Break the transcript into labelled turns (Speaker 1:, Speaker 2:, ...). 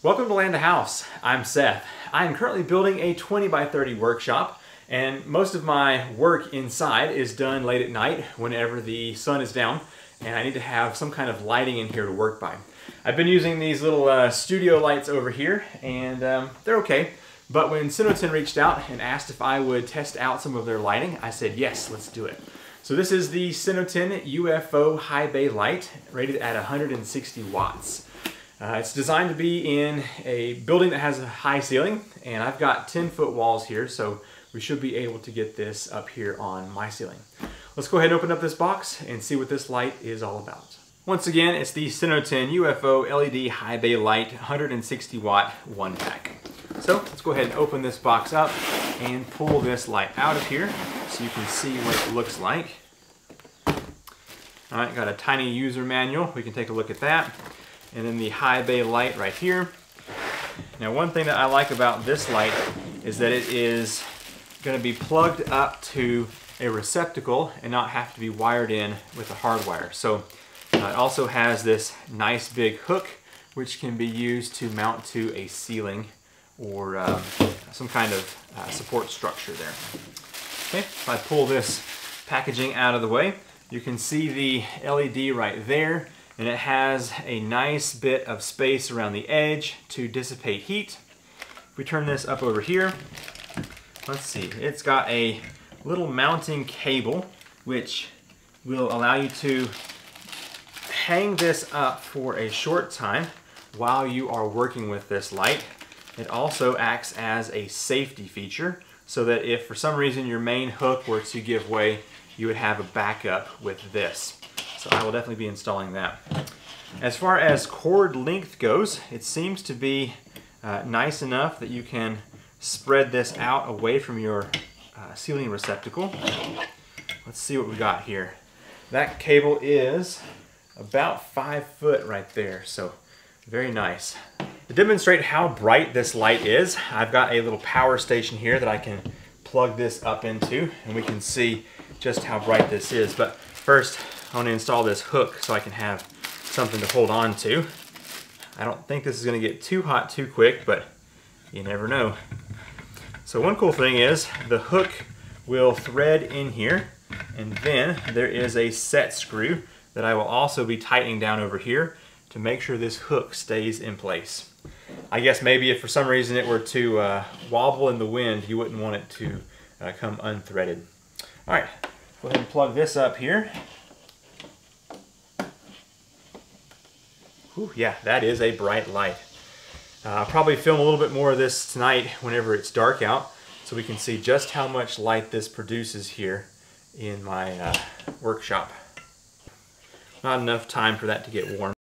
Speaker 1: Welcome to Land a House. I'm Seth. I'm currently building a 20 by 30 workshop, and most of my work inside is done late at night whenever the sun is down, and I need to have some kind of lighting in here to work by. I've been using these little studio lights over here, and they're okay, but when CINOTON reached out and asked if I would test out some of their lighting, I said yes, let's do it. So this is the CINOTON UFO high bay light, rated at 160 watts. It's designed to be in a building that has a high ceiling, and I've got 10-foot walls here, so we should be able to get this up here on my ceiling. Let's go ahead and open up this box and see what this light is all about. Once again, it's the CINOTON UFO LED high bay light 160 watt one pack. So let's go ahead and open this box up and pull this light out of here so you can see what it looks like. All right, got a tiny user manual. We can take a look at that. And then the high bay light right here. Now, one thing that I like about this light is that it is going to be plugged up to a receptacle and not have to be wired in with a hard wire. So it also has this nice big hook which can be used to mount to a ceiling or some kind of support structure there. Okay, if I pull this packaging out of the way, you can see the LED right there. And it has a nice bit of space around the edge to dissipate heat. If we turn this up over here, let's see, it's got a little mounting cable which will allow you to hang this up for a short time while you are working with this light. It also acts as a safety feature so that if for some reason your main hook were to give way, you would have a backup with this. So I will definitely be installing that. As far as cord length goes, it seems to be nice enough that you can spread this out away from your ceiling receptacle. Let's see what we got here. That cable is about 5 foot right there, so very nice. To demonstrate how bright this light is, I've got a little power station here that I can plug this up into, and we can see just how bright this is. But first, I want to install this hook so I can have something to hold on to. I don't think this is going to get too hot too quick, but you never know. So one cool thing is the hook will thread in here, and then there is a set screw that I will also be tightening down over here to make sure this hook stays in place. I guess maybe if for some reason it were to wobble in the wind, you wouldn't want it to come unthreaded. All right, go ahead and plug this up here. Ooh, yeah, that is a bright light. I'll probably film a little bit more of this tonight whenever it's dark out so we can see just how much light this produces here in my workshop. Not enough time for that to get warm.